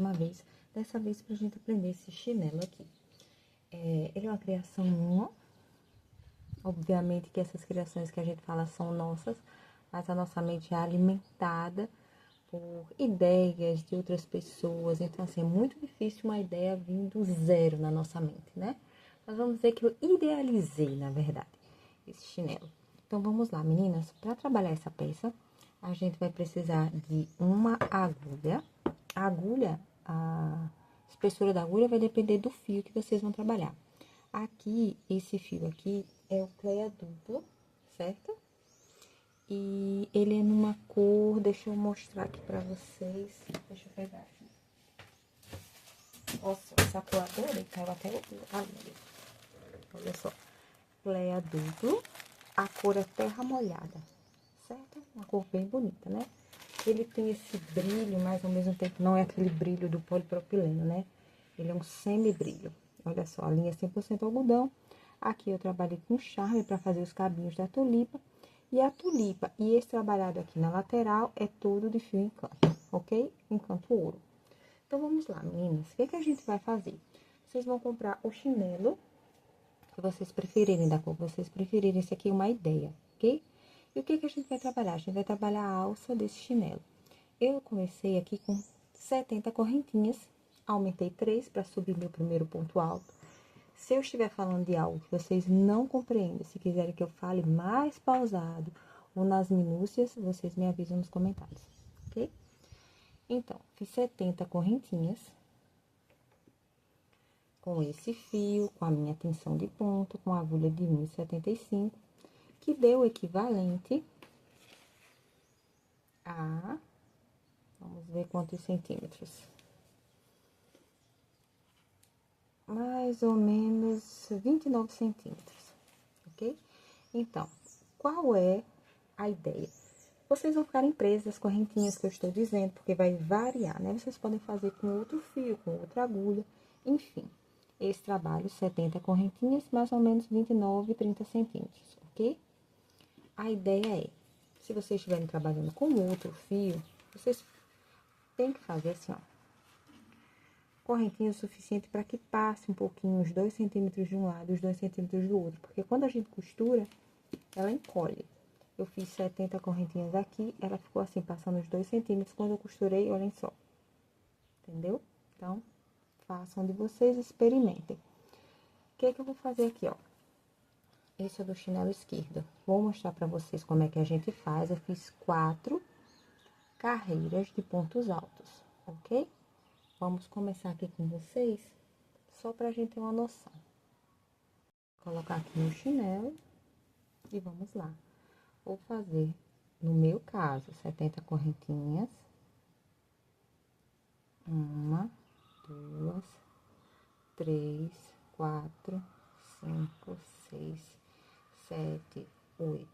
uma vez. Dessa vez pra gente aprender esse chinelo aqui. Ele é uma criação minha. Obviamente que essas criações que a gente fala são nossas, mas a nossa mente é alimentada por ideias de outras pessoas. Então, assim, é muito difícil uma ideia vir do zero na nossa mente, né? Mas vamos dizer que eu idealizei, na verdade, esse chinelo. Então, vamos lá, meninas. Para trabalhar essa peça, a gente vai precisar de uma agulha. A agulha, a espessura da agulha vai depender do fio que vocês vão trabalhar. Aqui, esse fio aqui é o Cleia duplo, certo? E ele é numa cor, deixa eu mostrar aqui pra vocês. Deixa eu pegar aqui. Nossa, essa cor adorei, caiu até o ali. Olha só. Cleia duplo, a cor é terra molhada, certo? Uma cor bem bonita, né? Ele tem esse brilho, mas ao mesmo tempo não é aquele brilho do polipropileno, né? Ele é um semi-brilho. Olha só, a linha é 100% algodão. Aqui eu trabalhei com charme para fazer os cabinhos da tulipa. E a tulipa e esse trabalhado aqui na lateral é todo de fio encanto, ok? Encanto ouro. Então, vamos lá, meninas. O que a gente vai fazer? Vocês vão comprar o chinelo que vocês preferirem, da cor que vocês preferirem. Esse aqui é uma ideia, ok? E o que a gente vai trabalhar? A gente vai trabalhar a alça desse chinelo. Eu comecei aqui com 70 correntinhas, aumentei 3 para subir meu primeiro ponto alto. Se eu estiver falando de algo que vocês não compreendem, se quiserem que eu fale mais pausado ou nas minúcias, vocês me avisam nos comentários, ok? Então, fiz 70 correntinhas com esse fio, com a minha tensão de ponto, com a agulha de 1,75, que deu o equivalente a... Vamos ver quantos centímetros. Mais ou menos 29 centímetros, ok? Então, qual é a ideia? Vocês vão ficar presas as correntinhas que eu estou dizendo, porque vai variar, né? Vocês podem fazer com outro fio, com outra agulha, enfim. Esse trabalho, 70 correntinhas, mais ou menos 29, 30 centímetros, ok? A ideia é, se vocês estiverem trabalhando com outro fio, vocês têm que fazer assim, ó. Correntinha o suficiente para que passe um pouquinho, os 2 centímetros de um lado e os 2 centímetros do outro. Porque quando a gente costura, ela encolhe. Eu fiz 70 correntinhas aqui, ela ficou assim, passando os 2 centímetros. Quando eu costurei, olhem só. Entendeu? Então, façam de vocês, experimentem. O que eu vou fazer aqui, ó? Esse é do chinelo esquerdo. Vou mostrar pra vocês como é que a gente faz. Eu fiz 4 carreiras de pontos altos, ok? Vamos começar aqui com vocês, só pra gente ter uma noção. Vou colocar aqui no chinelo e vamos lá. Vou fazer, no meu caso, 70 correntinhas. 1, 2, 3, 4, 5, 6, 7, 8,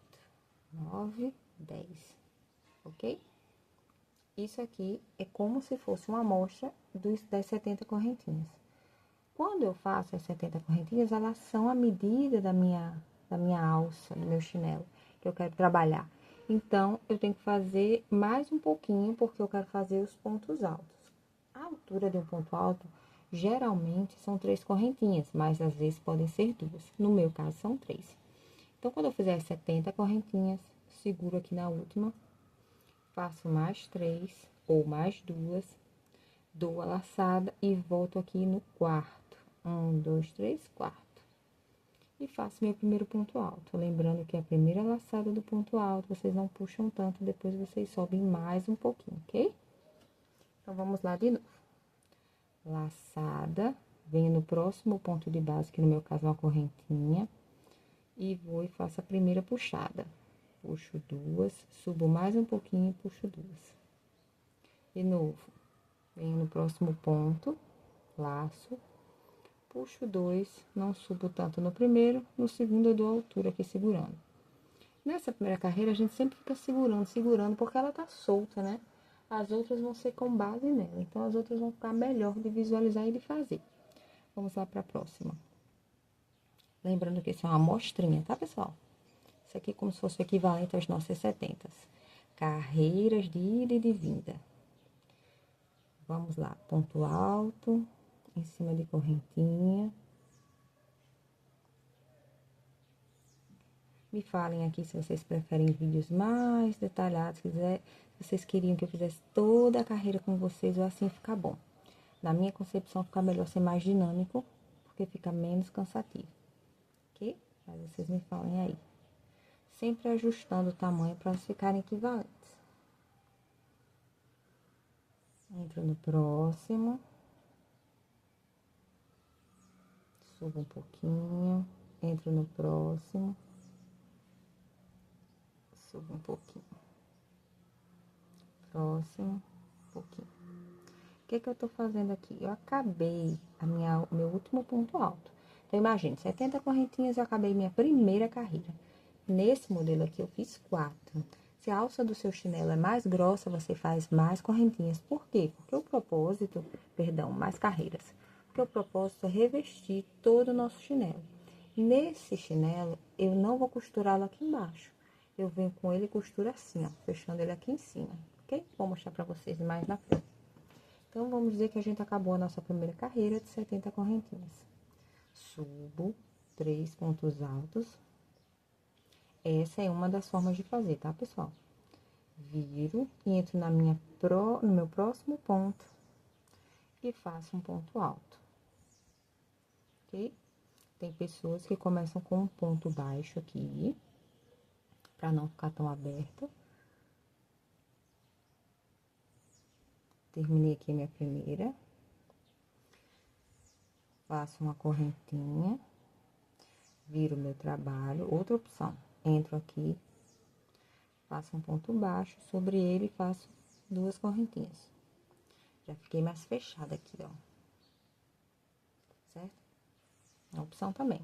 9, 10, ok? Isso aqui é como se fosse uma amostra das 70 correntinhas. Quando eu faço as 70 correntinhas, elas são a medida da minha alça, do meu chinelo, que eu quero trabalhar. Então, eu tenho que fazer mais um pouquinho, porque eu quero fazer os pontos altos. A altura de um ponto alto, geralmente, são 3 correntinhas, mas às vezes podem ser 2. No meu caso, são 3. Então, quando eu fizer as 70 correntinhas, seguro aqui na última, faço mais 3 ou mais 2, dou a laçada e volto aqui no quarto. 1, 2, 3, quarto. E faço meu primeiro ponto alto. Lembrando que a primeira laçada do ponto alto, vocês não puxam tanto, depois vocês sobem mais um pouquinho, ok? Então, vamos lá de novo. Laçada, venho no próximo ponto de base, que no meu caso é uma correntinha, e vou e faço a primeira puxada. Puxo 2, subo mais um pouquinho e puxo 2. De novo, venho no próximo ponto, laço, puxo 2, não subo tanto no primeiro, no segundo eu dou a altura aqui segurando. Nessa primeira carreira, a gente sempre fica segurando, porque ela tá solta, né? As outras vão ser com base nela, então as outras vão ficar melhor de visualizar e de fazer. Vamos lá pra próxima. Lembrando que isso é uma amostrinha, tá, pessoal? Isso aqui é como se fosse o equivalente aos nossos 70. Carreiras de ida e de vinda. Vamos lá, ponto alto, em cima de correntinha. Me falem aqui se vocês preferem vídeos mais detalhados, se vocês queriam que eu fizesse toda a carreira com vocês ou assim fica bom. Na minha concepção, fica melhor ser mais dinâmico, porque fica menos cansativo, ok? Mas vocês me falem aí. Sempre ajustando o tamanho para elas ficarem equivalentes. Entro no próximo. Subo um pouquinho. Entro no próximo. Subo um pouquinho. Próximo, um pouquinho. O que eu tô fazendo aqui? Eu acabei o meu último ponto alto. Então, imagine, 70 correntinhas, eu acabei minha primeira carreira. Nesse modelo aqui, eu fiz 4. Se a alça do seu chinelo é mais grossa, você faz mais correntinhas. Por quê? Porque o propósito, perdão, mais carreiras. Porque o propósito é revestir todo o nosso chinelo. Nesse chinelo, eu não vou costurá-lo aqui embaixo. Eu venho com ele e costuro assim, ó, fechando ele aqui em cima, ok? Vou mostrar pra vocês mais na frente. Então, vamos dizer que a gente acabou a nossa primeira carreira de 70 correntinhas. Subo 3 pontos altos. Essa é uma das formas de fazer, tá, pessoal? Viro e entro no meu próximo ponto e faço um ponto alto, ok? Tem pessoas que começam com um ponto baixo aqui, pra não ficar tão aberto. Terminei aqui a minha primeira. Faço uma correntinha, viro o meu trabalho. Outra opção, entro aqui, faço um ponto baixo, sobre ele faço 2 correntinhas. Já fiquei mais fechada aqui, ó. Certo? A opção também.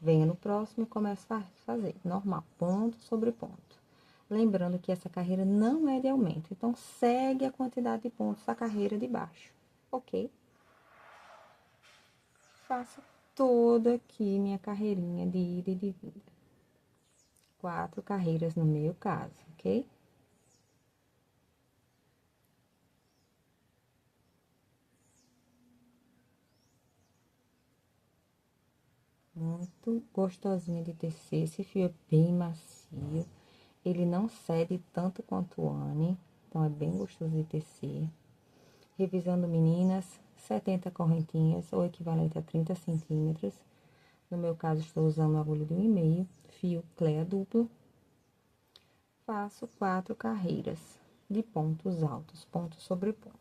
Venho no próximo e começo a fazer, normal, ponto sobre ponto. Lembrando que essa carreira não é de aumento, então segue a quantidade de pontos da carreira de baixo, ok? Faço toda aqui minha carreirinha de ida e de vinda. 4 carreiras no meu caso, ok? Muito gostosinho de tecer, esse fio é bem macio. Ele não cede tanto quanto o Anne, então é bem gostoso de tecer. Revisando, meninas, 70 correntinhas, ou equivalente a 30 centímetros. No meu caso, estou usando uma agulha de 1,5, fio cleia duplo. Faço 4 carreiras de pontos altos, ponto sobre ponto.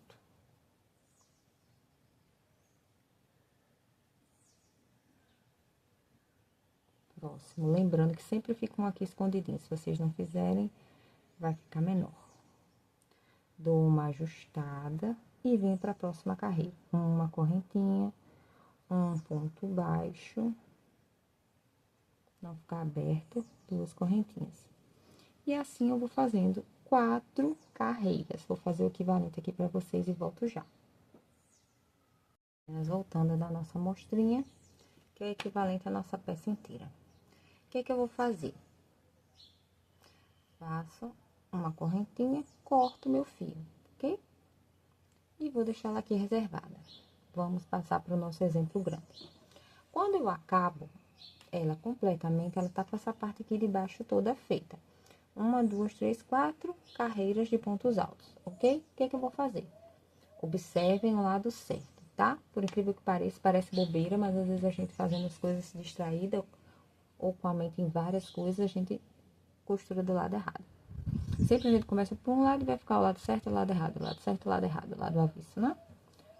Próximo, lembrando que sempre ficam aqui escondidinhos, se vocês não fizerem, vai ficar menor. Dou uma ajustada e venho para a próxima carreira. Uma correntinha, um ponto baixo, não ficar aberto, 2 correntinhas. E assim eu vou fazendo 4 carreiras. Vou fazer o equivalente aqui para vocês e volto já. Nós voltando da nossa mostrinha, que é equivalente à nossa peça inteira. O que eu vou fazer? Faço uma correntinha, corto meu fio, ok? E vou deixar ela aqui reservada. Vamos passar para o nosso exemplo grande. Quando eu acabo ela completamente, ela tá com essa parte aqui de baixo toda feita. 1, 2, 3, 4 carreiras de pontos altos, ok? O que eu vou fazer? Observem o lado certo, tá? Por incrível que pareça, parece bobeira, mas às vezes a gente fazendo as coisas distraída ou com a mente em várias coisas, a gente costura do lado errado. Sempre a gente começa por um lado e vai ficar o lado certo e o lado errado, o lado certo e o lado errado, o lado avesso, né?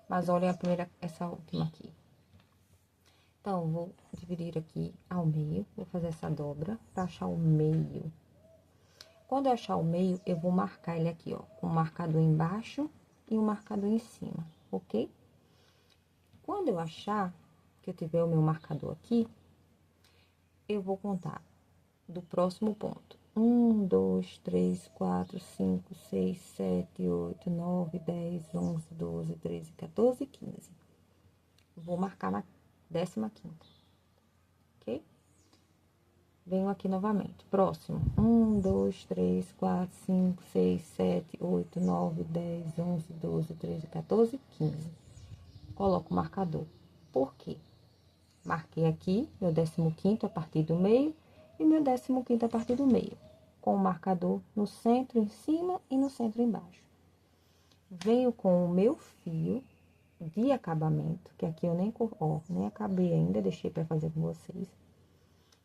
Mas olhem a primeira, essa última aqui. Então, vou dividir aqui ao meio, vou fazer essa dobra pra achar o meio. Quando eu achar o meio, eu vou marcar ele aqui, ó, com um marcador embaixo e um marcador em cima, ok? Quando eu achar que eu tiver o meu marcador aqui, eu vou contar do próximo ponto. 1, 2, 3, 4, 5, 6, 7, 8, 9, 10, 11, 12, 13, 14, 15. Vou marcar na 15ª, ok? Venho aqui novamente. Próximo. 1, 2, 3, 4, 5, 6, 7, 8, 9, 10, 11, 12, 13, 14, 15. Coloco o marcador. Por quê? Marquei aqui meu 15º a partir do meio e meu 15º a partir do meio. Com o marcador no centro em cima e no centro embaixo. Venho com o meu fio de acabamento, que aqui eu nem acabei ainda, deixei para fazer com vocês.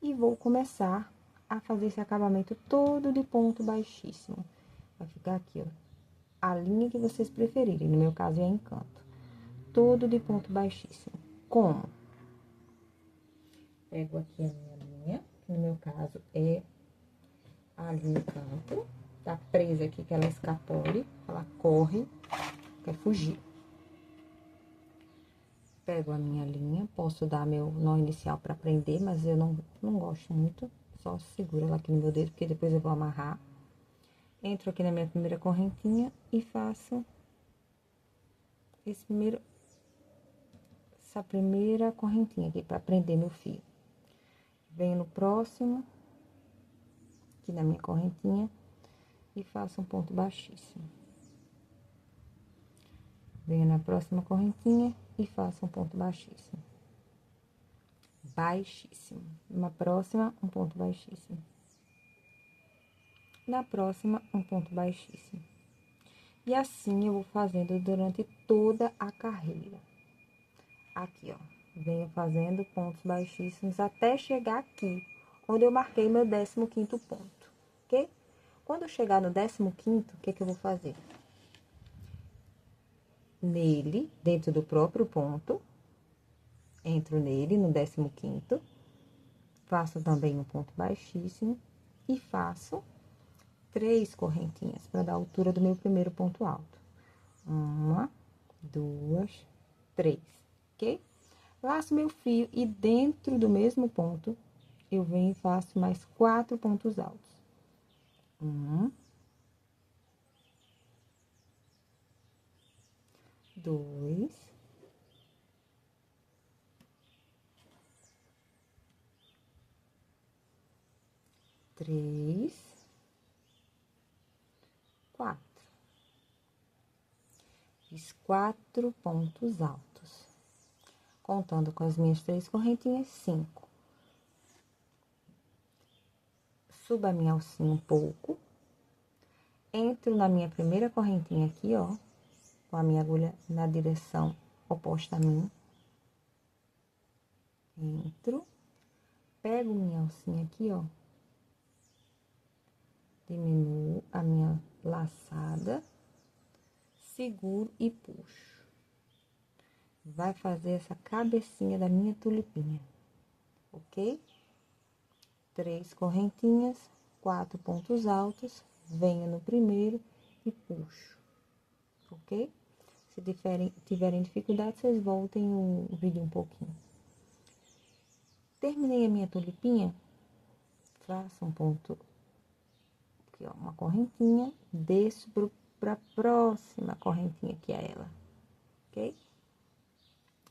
E vou começar a fazer esse acabamento todo de ponto baixíssimo. Vai ficar aqui, ó, a linha que vocês preferirem, no meu caso é encanto. Todo de ponto baixíssimo. Como? Pego aqui a minha linha, que no meu caso é a linha encanto. Tá presa aqui, que ela escapole, ela corre, quer fugir. Pego a minha linha, posso dar meu nó inicial para prender, mas eu não gosto muito. Só seguro ela aqui no meu dedo, porque depois eu vou amarrar. Entro aqui na minha primeira correntinha e faço essa primeira correntinha aqui para prender meu fio. Venho no próximo, aqui na minha correntinha, e faço um ponto baixíssimo. Venho na próxima correntinha e faço um ponto baixíssimo. Baixíssimo. Na próxima, um ponto baixíssimo. Na próxima, um ponto baixíssimo. E assim eu vou fazendo durante toda a carreira. Aqui, ó, venho fazendo pontos baixíssimos até chegar aqui, onde eu marquei meu 15º ponto, ok? Quando eu chegar no 15º, o que que eu vou fazer? Nele, dentro do próprio ponto, entro nele no 15º, faço também um ponto baixíssimo e faço 3 correntinhas para dar a altura do meu primeiro ponto alto. 1, 2, 3, ok? Laço meu fio e dentro do mesmo ponto, eu venho e faço mais 4 pontos altos. 1, 2, 3, 4. Fiz 4 pontos altos. Contando com as minhas 3 correntinhas, 5. Subo a minha alcinha um pouco. Entro na minha primeira correntinha aqui, ó, com a minha agulha na direção oposta a mim. Entro. Pego minha alcinha aqui, ó. Diminuo a minha laçada. Seguro e puxo. Vai fazer essa cabecinha da minha tulipinha, ok? 3 correntinhas, 4 pontos altos, venho no primeiro e puxo, ok? Se tiverem dificuldade, vocês voltem o vídeo um pouquinho. Terminei a minha tulipinha, faço um ponto, aqui ó, uma correntinha, desço pra próxima correntinha que é ela, ok?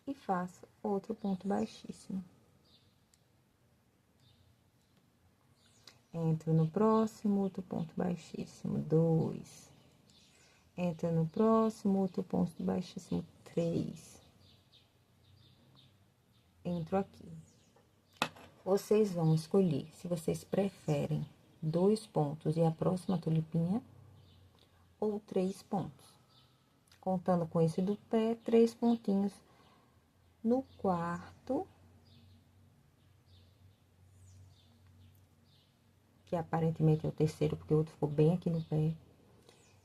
E faço outro ponto baixíssimo. Entro no próximo, outro ponto baixíssimo, 2. Entro no próximo, outro ponto baixíssimo, 3. Entro aqui. Vocês vão escolher se vocês preferem 2 pontos e a próxima tulipinha ou 3 pontos. Contando com esse do pé, 3 pontinhos no quarto, que aparentemente é o terceiro, porque o outro ficou bem aqui no pé.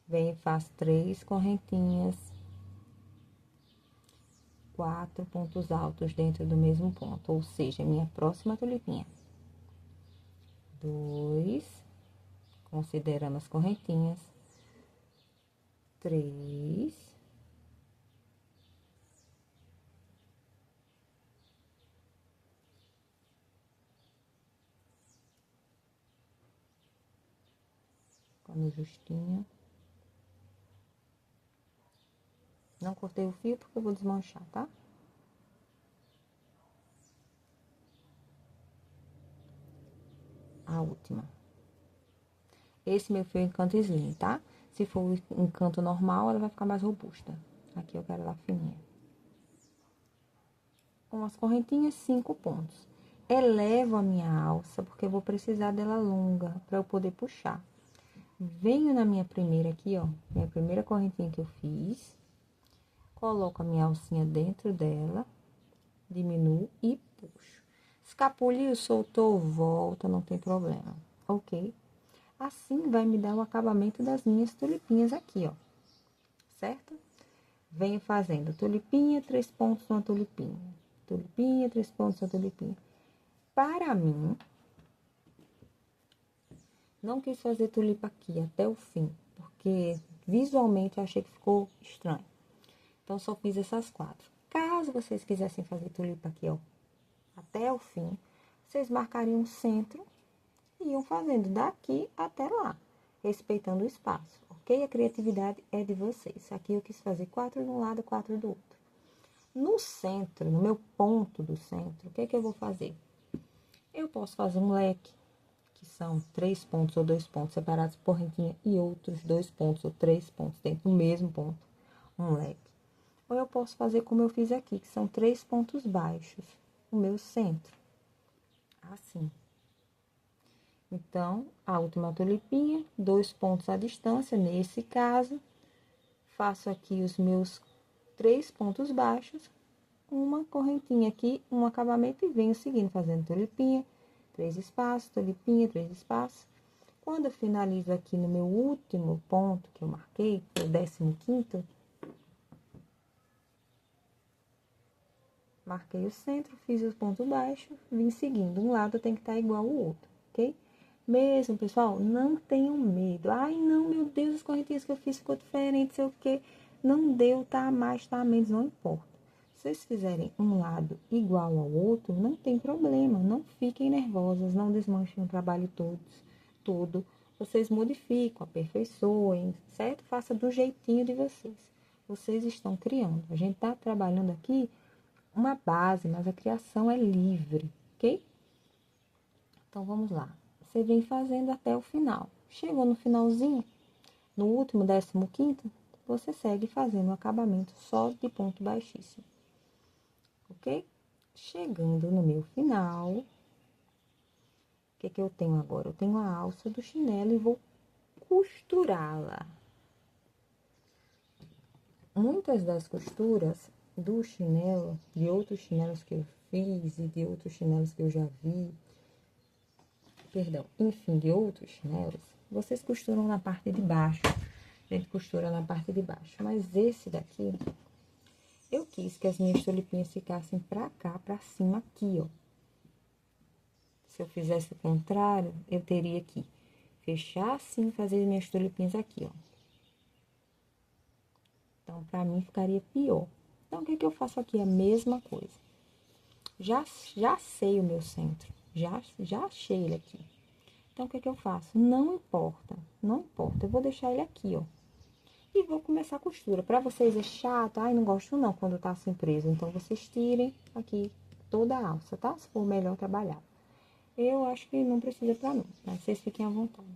Venho e faço 3 correntinhas, 4 pontos altos dentro do mesmo ponto, ou seja, minha próxima tulipinha. 2, considerando as correntinhas. 3. No justinho. Não cortei o fio porque eu vou desmanchar, tá? a última. Esse meu fio é encanto slim, tá? Se for o encanto normal, ela vai ficar mais robusta. Aqui eu quero ela fininha. Com as correntinhas, 5 pontos. Elevo a minha alça, porque eu vou precisar dela longa, para eu poder puxar. Venho na minha primeira aqui, ó, minha primeira correntinha que eu fiz. Coloco a minha alcinha dentro dela, diminuo e puxo. Escapuliu, soltou, volta, não tem problema, ok? Assim, vai me dar o acabamento das minhas tulipinhas aqui, ó, certo? Venho fazendo tulipinha, 3 pontos numa tulipinha. Tulipinha, 3 pontos numa tulipinha. Para mim, não quis fazer tulipa aqui até o fim, porque visualmente eu achei que ficou estranho. Então, só fiz essas 4. Caso vocês quisessem fazer tulipa aqui, ó, até o fim, vocês marcariam o centro e iam fazendo daqui até lá, respeitando o espaço, ok? A criatividade é de vocês. Aqui eu quis fazer 4 de um lado, 4 do outro. No centro, no meu ponto do centro, o que eu vou fazer? Eu posso fazer um leque, que são 3 pontos ou 2 pontos separados por correntinha e outros 2 pontos ou 3 pontos dentro do mesmo ponto, um leque. Ou eu posso fazer como eu fiz aqui, que são 3 pontos baixos, o meu centro, assim. Então, a última tulipinha, 2 pontos à distância, nesse caso, faço aqui os meus 3 pontos baixos, uma correntinha aqui, um acabamento e venho seguindo, fazendo tulipinha, 3 espaços, tulipinha, 3 espaços. Quando eu finalizo aqui no meu último ponto que eu marquei, que é o 15º, marquei o centro, fiz os pontos baixos, vim seguindo. Um lado tem que estar igual ao outro, ok? Mesmo, pessoal, não tenham medo. Ai, não, meu Deus, as correntinhas que eu fiz ficou diferente, sei o quê. Não deu, tá a mais, tá a menos, não importa. Se vocês fizerem um lado igual ao outro, não tem problema. Não fiquem nervosas, não desmanchem o trabalho todo. Vocês modificam, aperfeiçoem, certo? Faça do jeitinho de vocês. Vocês estão criando. A gente tá trabalhando aqui uma base, mas a criação é livre, ok? Então, vamos lá. Você vem fazendo até o final. Chegou no finalzinho, no último 15º, você segue fazendo o acabamento só de ponto baixíssimo, ok? Chegando no meu final, o que eu tenho agora? Eu tenho a alça do chinelo e vou costurá-la. Muitas das costuras do chinelo, de outros chinelos que eu fiz e de outros chinelos que eu já vi, enfim, de outros chinelos, vocês costuram na parte de baixo. A gente costura na parte de baixo. Mas esse daqui, eu quis que as minhas tulipinhas ficassem pra cá, pra cima aqui, ó. Se eu fizesse o contrário, eu teria que fechar assim, fazer as minhas tulipinhas aqui, ó. Então, pra mim, ficaria pior. Então, o que eu faço aqui? A mesma coisa. Já sei o meu centro. Já achei ele aqui. Então, o que eu faço? Não importa, não importa. Eu vou deixar ele aqui, ó. E vou começar a costura. Pra vocês é chato, ai, não gosto não quando tá assim preso. Então, vocês tirem aqui toda a alça, tá? Se for melhor trabalhar. Eu acho que não precisa pra mim, mas vocês fiquem à vontade.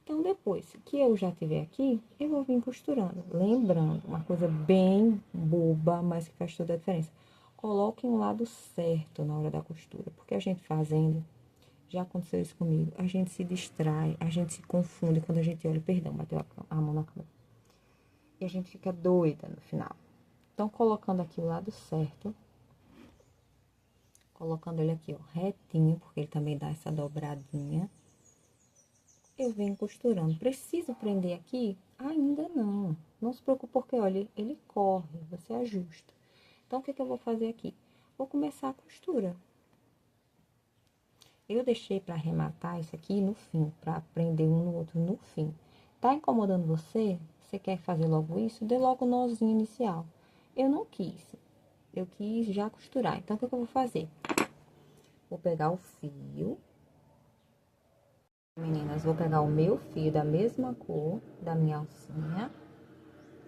Então, depois que eu já tiver aqui, eu vou vir costurando. Lembrando, uma coisa bem boba, mas que faz toda a diferença. Coloquem o lado certo na hora da costura, porque a gente fazendo, já aconteceu isso comigo, a gente se distrai, a gente se confunde quando a gente olha, perdão, bateu a mão na câmera. E a gente fica doida no final. Então, colocando aqui o lado certo, colocando ele aqui, ó, retinho, porque ele também dá essa dobradinha. Eu venho costurando. Preciso prender aqui? Ainda não. Não se preocupe, porque, olha, ele corre, você ajusta. Então, o que eu vou fazer aqui? Vou começar a costura. Eu deixei para arrematar isso aqui no fim, para prender um no outro no fim. Tá incomodando você? Você quer fazer logo isso? Dê logo o nozinho inicial. Eu não quis. Eu quis já costurar. Então, o que eu vou fazer? Vou pegar o fio. Meninas, vou pegar o meu fio da mesma cor da minha alcinha,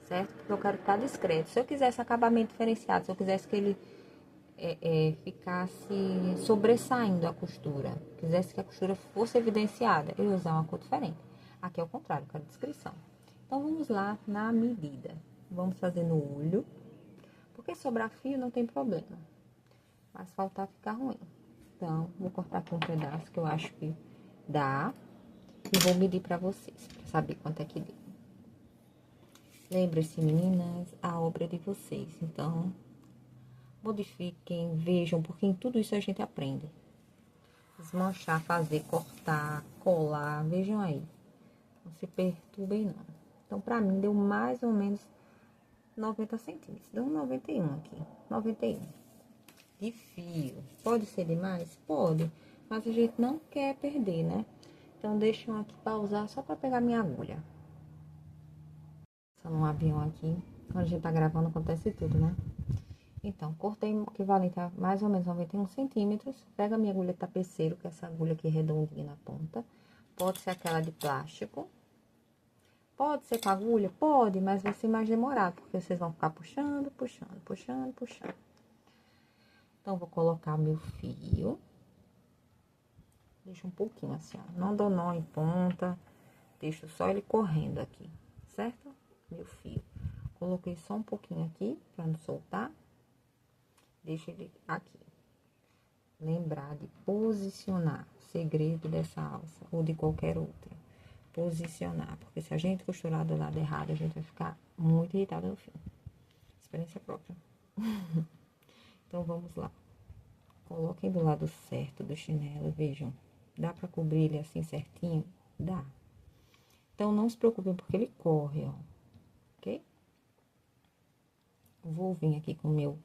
certo? Porque eu quero ficar discreto. Se eu quisesse acabamento diferenciado, se eu quisesse que ele ficasse sobressaindo a costura, quisesse que a costura fosse evidenciada, eu ia usar uma cor diferente. Aqui é o contrário, eu quero descrição. Então, vamos lá na medida. Vamos fazer no olho, porque sobrar fio não tem problema, mas faltar fica ruim. Então, vou cortar aqui um pedaço que eu acho que dá e vou medir pra vocês, pra saber quanto é que deu. Lembre-se, meninas, a obra é de vocês, então modifiquem, vejam, porque em tudo isso a gente aprende. Desmanchar, fazer, cortar, colar, vejam aí. Não se perturbem, não. Então, pra mim, deu mais ou menos 90 centímetros. Deu um 91 aqui, 91. De fio. Pode ser demais? Pode. Mas a gente não quer perder, né? Então, deixa um aqui pra usar só pra pegar minha agulha. Só num avião aqui. Quando a gente tá gravando, acontece tudo, né? Então, cortei o equivalente a mais ou menos 91 centímetros. Pega a minha agulha tapeceiro, que é essa agulha aqui redondinha na ponta. Pode ser aquela de plástico. Pode ser com agulha? Pode, mas vai ser mais demorado, porque vocês vão ficar puxando, puxando, puxando, puxando. Então, vou colocar meu fio. Deixa um pouquinho assim, ó. Não dou nó em ponta. Deixo só ele correndo aqui, certo? Meu fio. Coloquei só um pouquinho aqui, pra não soltar. Deixa ele aqui. Lembrar de posicionar. Segredo dessa alça, ou de qualquer outra. Posicionar, porque se a gente costurar do lado errado, a gente vai ficar muito irritada no fim. Experiência própria. Então, vamos lá. Coloquem do lado certo do chinelo, vejam. Dá pra cobrir ele assim certinho? Dá. Então, não se preocupem, porque ele corre, ó. Ok? Vou vir aqui com o meu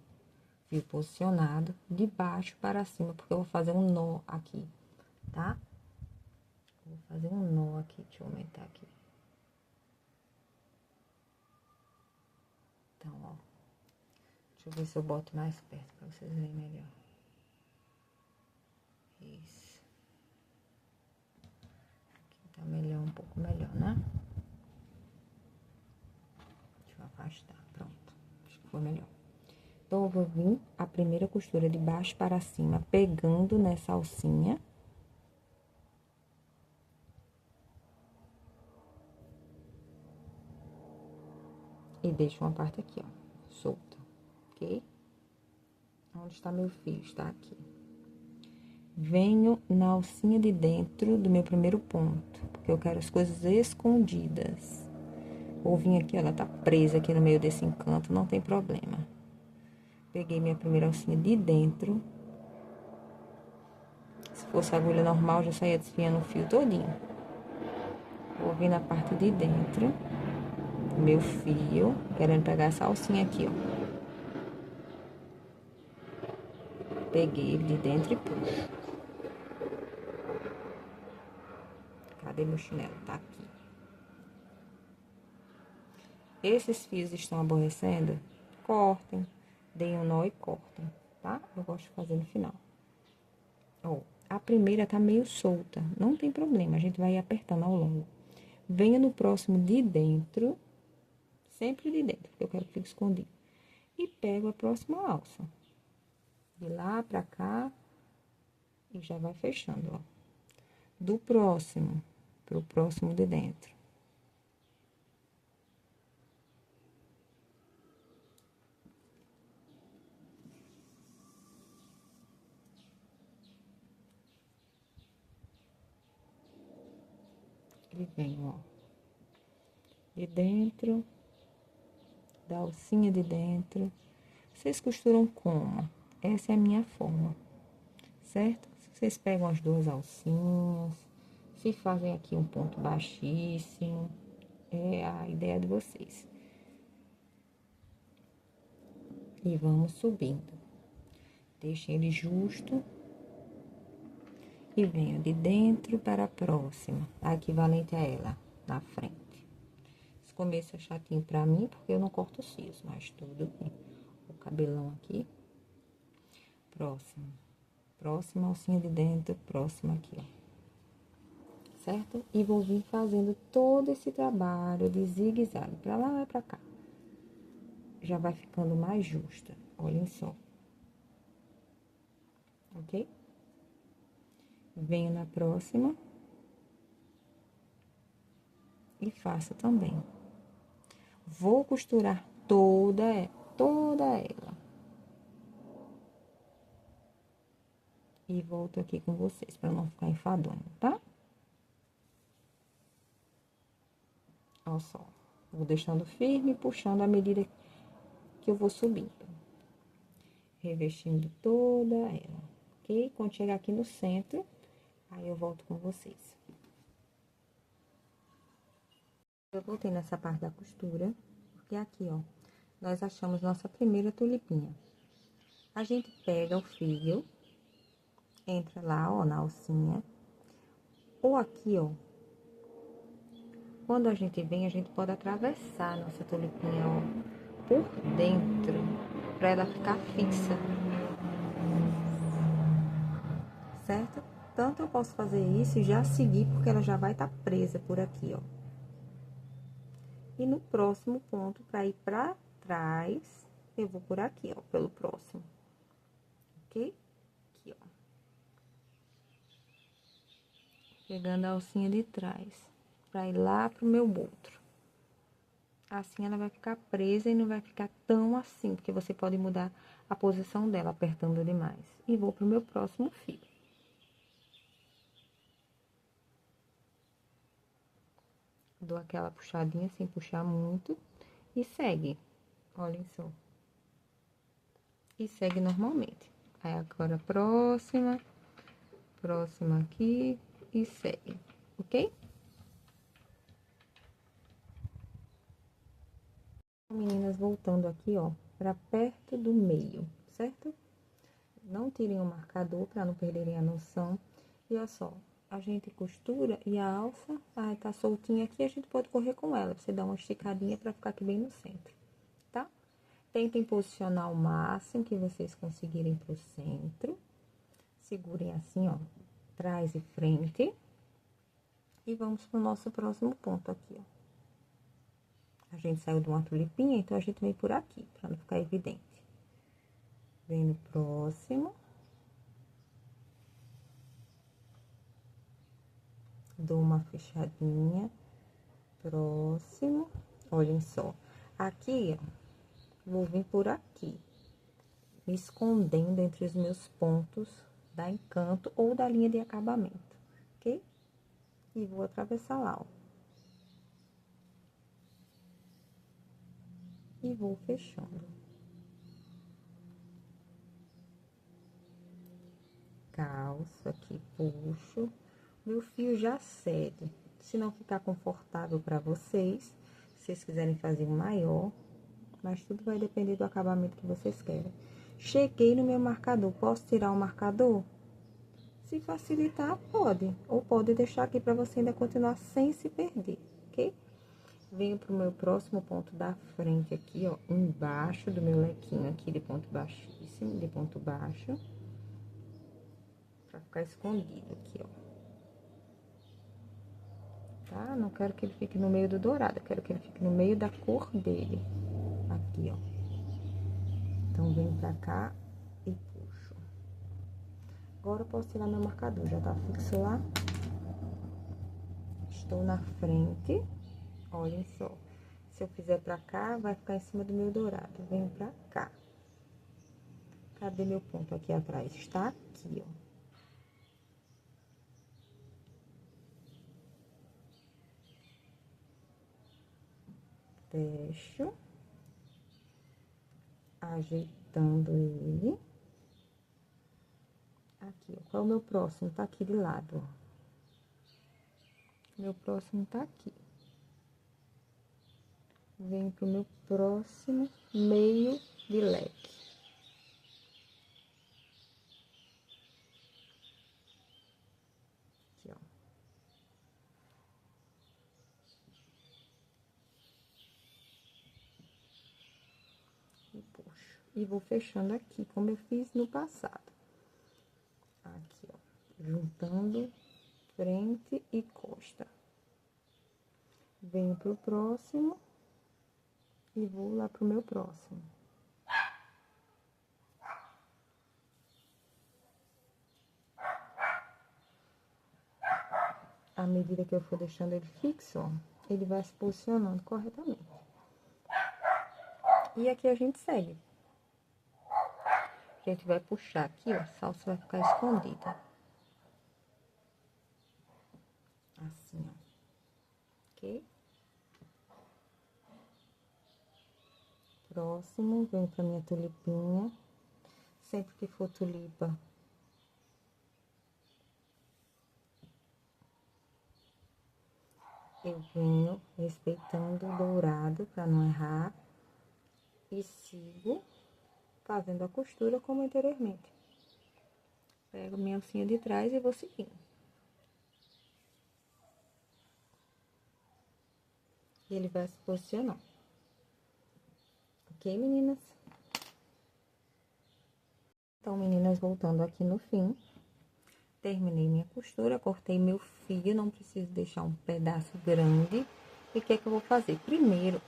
fio posicionado, de baixo para cima, porque eu vou fazer um nó aqui, tá? Vou fazer um nó aqui, deixa eu aumentar aqui. Então, ó. Deixa eu ver se eu boto mais perto pra vocês verem melhor. Isso. Aqui tá melhor, um pouco melhor, né? Deixa eu afastar, pronto. Acho que foi melhor. Então, eu vou vir a primeira costura de baixo para cima, pegando nessa alcinha. E deixo uma parte aqui, ó, solta, ok? Onde está meu fio? Está aqui. Venho na alcinha de dentro do meu primeiro ponto, porque eu quero as coisas escondidas. Vou vir aqui, ó, ela tá presa aqui no meio desse encanto, não tem problema. Peguei minha primeira alcinha de dentro. Se fosse agulha normal, já saía desfiando o fio todinho. Vou vir na parte de dentro do meu fio, querendo pegar essa alcinha aqui, ó. Peguei ele de dentro e puxo. Cadê meu chinelo? Tá aqui. Esses fios estão aborrecendo? Cortem. Deem um nó e cortem, tá? Eu gosto de fazer no final. Ó, a primeira tá meio solta. Não tem problema, a gente vai apertando ao longo. Venha no próximo de dentro. Sempre de dentro, porque eu quero que fique escondido. E pego a próxima alça. De lá pra cá. E já vai fechando, ó. Do próximo pro próximo de dentro. Ele vem, ó. De dentro. Da alcinha de dentro. Vocês costuram como? Essa é a minha forma, certo? Vocês pegam as duas alcinhas, se fazem aqui um ponto baixíssimo, é a ideia de vocês. E vamos subindo. Deixem ele justo. E venho de dentro para a próxima, a equivalente a ela, na frente. Esse começo é chatinho pra mim, porque eu não corto os fios, mas tudo bem. O cabelão aqui. Próximo. Próxima alcinha de dentro, próxima aqui, ó. Certo? E vou vir fazendo todo esse trabalho de zigue-zague, pra lá e pra cá. Já vai ficando mais justa, olhem só. ok? Venho na próxima. E faço também. Vou costurar toda ela. E volto aqui com vocês, para não ficar enfadonho, tá? Olha só. Vou deixando firme e puxando à medida que eu vou subindo. Revestindo toda ela, ok? Quando chegar aqui no centro, aí eu volto com vocês. Eu voltei nessa parte da costura, porque aqui, ó, nós achamos nossa primeira tulipinha. A gente pega o fio, entra lá, ó, na alcinha, ou aqui, ó, quando a gente vem, a gente pode atravessar a nossa tulipinha, ó, por dentro, pra ela ficar fixa. Certo? Tanto eu posso fazer isso e já seguir, porque ela já vai estar presa por aqui, ó. E no próximo ponto, pra ir pra trás, eu vou por aqui, ó, pelo próximo. Ok? Aqui, ó. Pegando a alcinha de trás, pra ir lá pro meu outro. Assim ela vai ficar presa e não vai ficar tão assim, porque você pode mudar a posição dela apertando demais. E vou pro meu próximo fio. Dou aquela puxadinha sem puxar muito e segue. Olhem só. E segue normalmente. Aí agora próxima aqui e segue, ok? Meninas, voltando aqui, ó, pra perto do meio, certo? Não tirem o marcador pra não perderem a noção. E olha só, a gente costura e a alça, tá soltinha aqui, a gente pode correr com ela. Você dá uma esticadinha pra ficar aqui bem no centro, tá? Tentem posicionar o máximo que vocês conseguirem pro centro. Segurem assim, ó, trás e frente. E vamos pro nosso próximo ponto aqui, ó. A gente saiu de uma tulipinha, então a gente vem por aqui, pra não ficar evidente. Vem no próximo. Dou uma fechadinha. Próximo. Olhem só. Aqui, ó, vou vir por aqui. Me escondendo entre os meus pontos da encanto ou da linha de acabamento, ok? E vou atravessar lá, ó. E vou fechando. Calço aqui, puxo. Meu fio já cede. Se não ficar confortável para vocês, se vocês quiserem fazer um maior, mas tudo vai depender do acabamento que vocês querem. Cheguei no meu marcador, posso tirar o marcador? Se facilitar, pode. Ou pode deixar aqui para você ainda continuar sem se perder, ok? Venho pro meu próximo ponto da frente aqui, ó, embaixo do meu lequinho aqui de ponto baixíssimo, de ponto baixo. Pra ficar escondido aqui, ó. Tá? Não quero que ele fique no meio do dourado, eu quero que ele fique no meio da cor dele. Aqui, ó. Então, venho pra cá e puxo. Agora, eu posso tirar meu marcador, já tá fixo lá. Estou na frente, olhem só. Se eu fizer pra cá, vai ficar em cima do meu dourado. Venho pra cá. Cadê meu ponto aqui atrás? Está aqui, ó. Fecho. Ajeitando ele. Aqui, ó. Qual é o meu próximo? Tá aqui de lado, ó. Meu próximo tá aqui. Venho pro meu próximo meio de leque. Aqui, ó. E puxo. E vou fechando aqui, como eu fiz no passado. Aqui, ó. Juntando frente e costa. Venho pro próximo. E vou lá pro meu próximo. à medida que eu for deixando ele fixo, ó, ele vai se posicionando corretamente. E aqui a gente segue. A gente vai puxar aqui, ó, a salsa vai ficar escondida. Assim, ó. Ok? Próximo, venho pra minha tulipinha. Sempre que for tulipa, eu venho respeitando o dourado pra não errar. E sigo fazendo a costura como anteriormente. Pego minha alcinha de trás e vou seguindo. E ele vai se posicionar. Ok, meninas? Então, meninas, voltando aqui no fim. Terminei minha costura, cortei meu fio, não preciso deixar um pedaço grande. E o que é que eu vou fazer? Primeiro,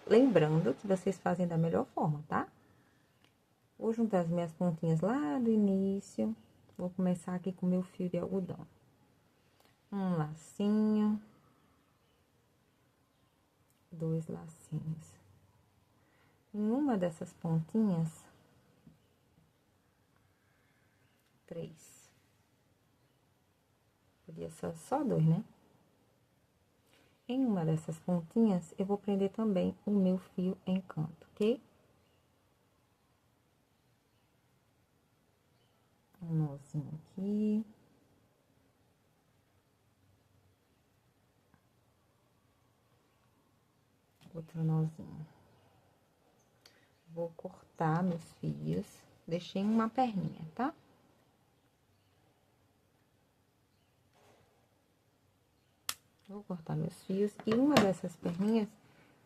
lembrando que vocês fazem da melhor forma, tá? Vou juntar as minhas pontinhas lá do início. Vou começar aqui com meu fio de algodão. Um lacinho. 2 lacinhos. Em uma dessas pontinhas, 3. Podia ser só 2, né? Em uma dessas pontinhas, eu vou prender também o meu fio em canto, ok? Um nozinho aqui. Outro nozinho. Vou cortar meus fios. Deixei uma perninha, tá? Vou cortar meus fios. E uma dessas perninhas,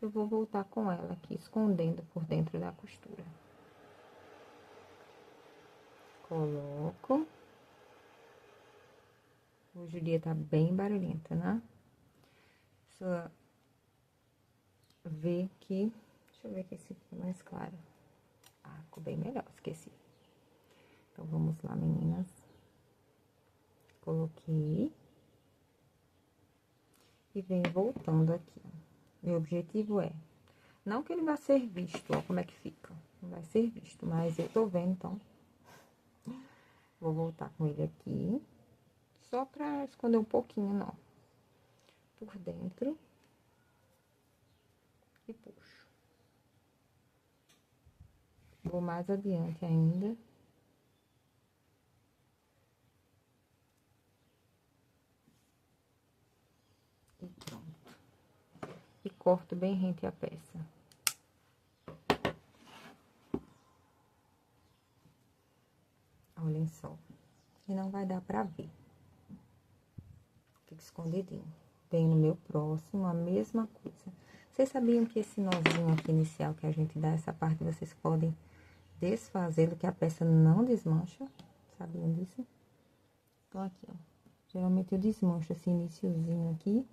eu vou voltar com ela aqui, escondendo por dentro da costura. Coloco. Hoje o dia tá bem barulhento, né? Só ver que... Deixa eu ver aqui se ficou mais claro. Ah, ficou bem melhor, esqueci. Então, vamos lá, meninas. Coloquei. E venho voltando aqui, ó. Meu objetivo é... Não que ele vá ser visto, ó, como é que fica. Não vai ser visto, mas eu tô vendo, então... Vou voltar com ele aqui. Só pra esconder um pouquinho, não. Por dentro. E puxo. Vou mais adiante ainda. E pronto. E corto bem rente a peça. Olhem só. E não vai dar pra ver. Fica escondidinho. Venho no meu próximo, a mesma coisa. Vocês sabiam que esse nozinho aqui inicial que a gente dá, essa parte vocês podem desfazê-lo, que a peça não desmancha? Sabiam disso? Então, aqui, ó. Geralmente eu desmancho esse iniciozinho aqui.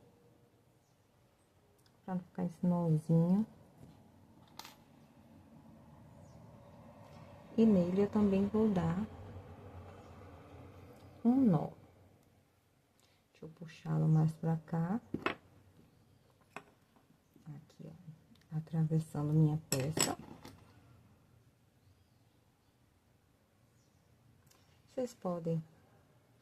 Pra não ficar esse nozinho. E nele eu também vou dar um nó. Deixa eu puxá-lo mais pra cá. Aqui, ó. Atravessando minha peça. Vocês podem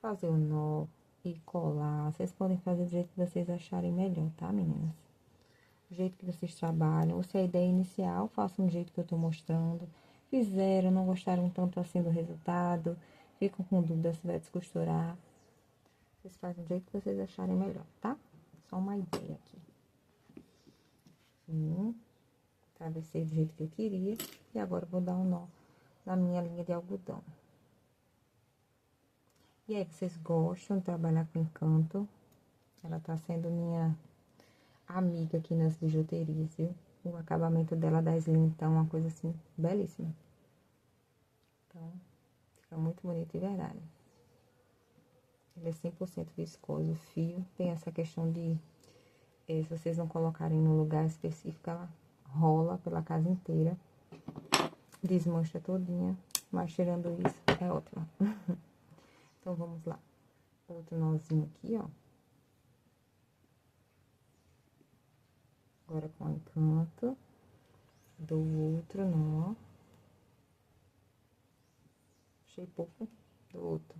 fazer o nó e colar. Vocês podem fazer do jeito que vocês acharem melhor, tá, meninas? Do jeito que vocês trabalham. Ou se a ideia inicial, façam do jeito que eu tô mostrando. Fizeram, não gostaram tanto assim do resultado. Ficam com dúvida se vai descosturar. Vocês fazem do jeito que vocês acharem melhor, tá? Só uma ideia aqui. Travessei do jeito que eu queria. E agora eu vou dar um nó na minha linha de algodão. E aí, vocês gostam de trabalhar com encanto? Ela tá sendo minha amiga aqui nas bijuterias, viu? O acabamento dela da Slim tá uma coisa assim, belíssima. Então, fica muito bonito de verdade. Ele é 100% viscoso, o fio. Tem essa questão de, se vocês não colocarem no lugar específico, ela rola pela casa inteira. Desmancha todinha, mas tirando isso, é ótimo. Então, vamos lá. Outro nozinho aqui, ó. Agora com o encanto do outro nó. Puxei pouco do outro.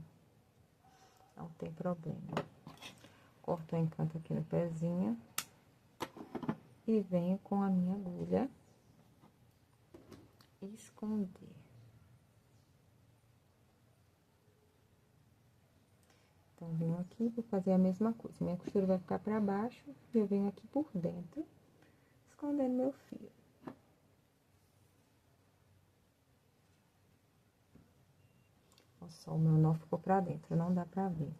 Não tem problema. Corto o encanto aqui no pezinho. E venho com a minha agulha esconder. Então, venho aqui, vou fazer a mesma coisa. Minha costura vai ficar pra baixo e eu venho aqui por dentro, escondendo meu fio. Olha só, o meu nó ficou pra dentro, não dá pra ver.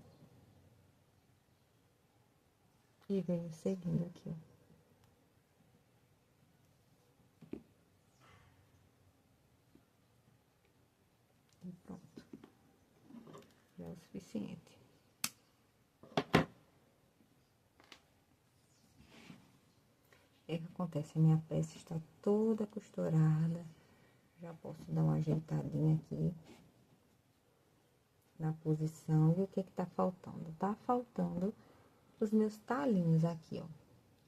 E venho seguindo aqui, ó. E pronto. Já é o suficiente. O que acontece? A minha peça está toda costurada. Já posso dar uma ajeitadinha aqui na posição. E o que que tá faltando? Tá faltando os meus talinhos aqui, ó.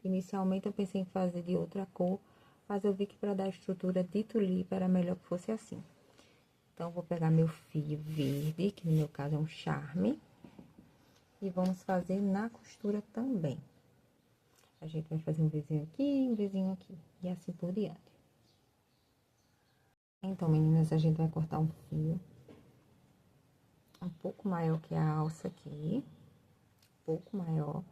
Inicialmente eu pensei em fazer de outra cor, mas eu vi que para dar estrutura de tulipa era melhor que fosse assim. Então, vou pegar meu fio verde, que no meu caso é um charme, e vamos fazer na costura também. A gente vai fazer um vizinho aqui, um vizinho aqui, e assim por diante. Então, meninas, a gente vai cortar um fio um pouco maior que a alça aqui, um pouco maior.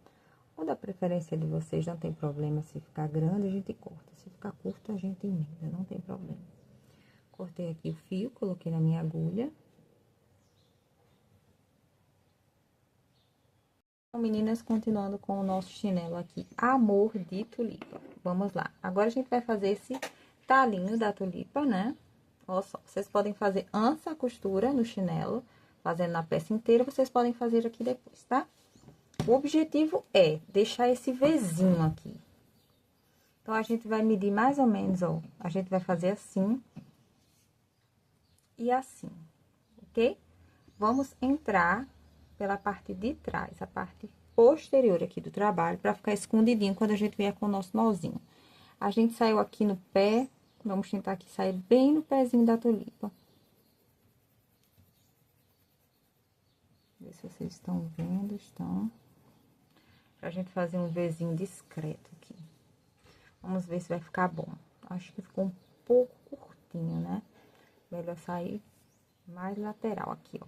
Ou da preferência de vocês, não tem problema, se ficar grande a gente corta, se ficar curto a gente emenda, não tem problema. Cortei aqui o fio, coloquei na minha agulha. Então, meninas, continuando com o nosso chinelo aqui, Amor de Tulipa. Vamos lá. Agora, a gente vai fazer esse talinho da tulipa, né? Olha só, vocês podem fazer antes a costura no chinelo, fazendo na peça inteira, vocês podem fazer aqui depois, tá? O objetivo é deixar esse Vzinho aqui. Então, a gente vai medir mais ou menos, ó, a gente vai fazer assim e assim, ok? Vamos entrar pela parte de trás, a parte posterior aqui do trabalho, para ficar escondidinho quando a gente vier com o nosso nozinho. A gente saiu aqui no pé, vamos tentar aqui sair bem no pezinho da tulipa. Ver se vocês estão vendo, estão. Pra gente fazer um Vzinho discreto aqui. Vamos ver se vai ficar bom. Acho que ficou um pouco curtinho, né? Melhor sair mais lateral aqui, ó.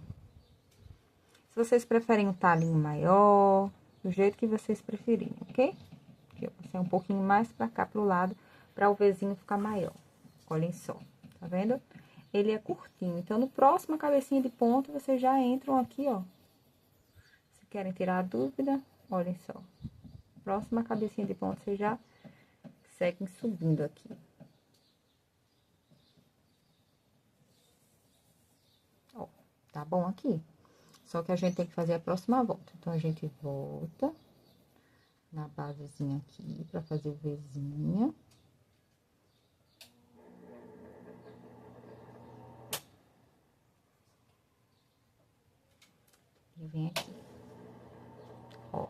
Se vocês preferem um talinho maior, do jeito que vocês preferirem, ok? Aqui, ó, passei um pouquinho mais pra cá, pro lado, pra o Vzinho ficar maior. Olhem só, tá vendo? Ele é curtinho, então, no próximo cabecinha de ponto, vocês já entram aqui, ó. Se querem tirar a dúvida, olhem só. Próxima cabecinha de ponto, vocês já seguem subindo aqui. Ó, tá bom aqui? Só que a gente tem que fazer a próxima volta. Então, a gente volta na basezinha aqui pra fazer o Vzinho. E vem aqui. Ó.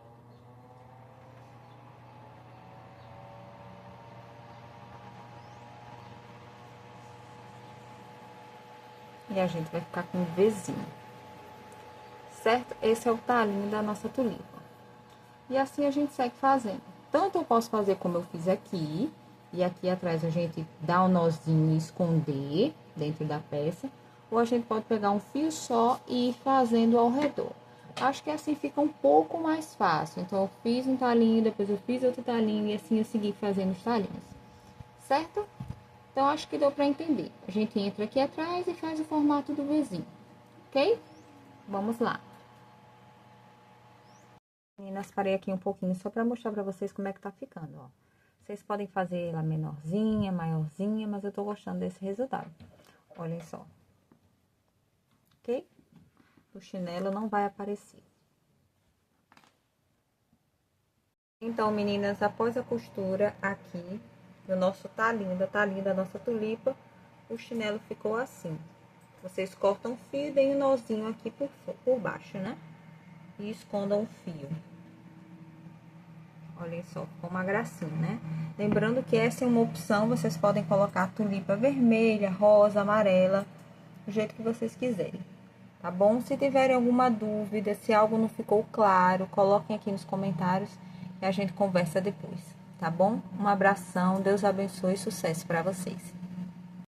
E a gente vai ficar com um Vzinho. Certo? Esse é o talinho da nossa tulipa. E assim a gente segue fazendo. Tanto eu posso fazer como eu fiz aqui, e aqui atrás a gente dá um nozinho e esconder dentro da peça, ou a gente pode pegar um fio só e ir fazendo ao redor. Acho que assim fica um pouco mais fácil. Então, eu fiz um talinho, depois eu fiz outro talinho, e assim eu segui fazendo os talinhos. Certo? Então, acho que deu pra entender. A gente entra aqui atrás e faz o formato do Vzinho, ok? Vamos lá. Meninas, parei aqui um pouquinho só pra mostrar pra vocês como é que tá ficando, ó. Vocês podem fazer ela menorzinha, maiorzinha, mas eu tô gostando desse resultado. Olhem só. Ok? O chinelo não vai aparecer. Então, meninas, após a costura aqui do nosso talinho, da nossa tulipa, o chinelo ficou assim. Vocês cortam o fio e deem um nozinho aqui por baixo, né? E escondam o fio. Olha só, ficou uma gracinha, né? Lembrando que essa é uma opção, vocês podem colocar tulipa vermelha, rosa, amarela, do jeito que vocês quiserem, tá bom? Se tiverem alguma dúvida, se algo não ficou claro, coloquem aqui nos comentários e a gente conversa depois, tá bom? Um abração, Deus abençoe e sucesso para vocês.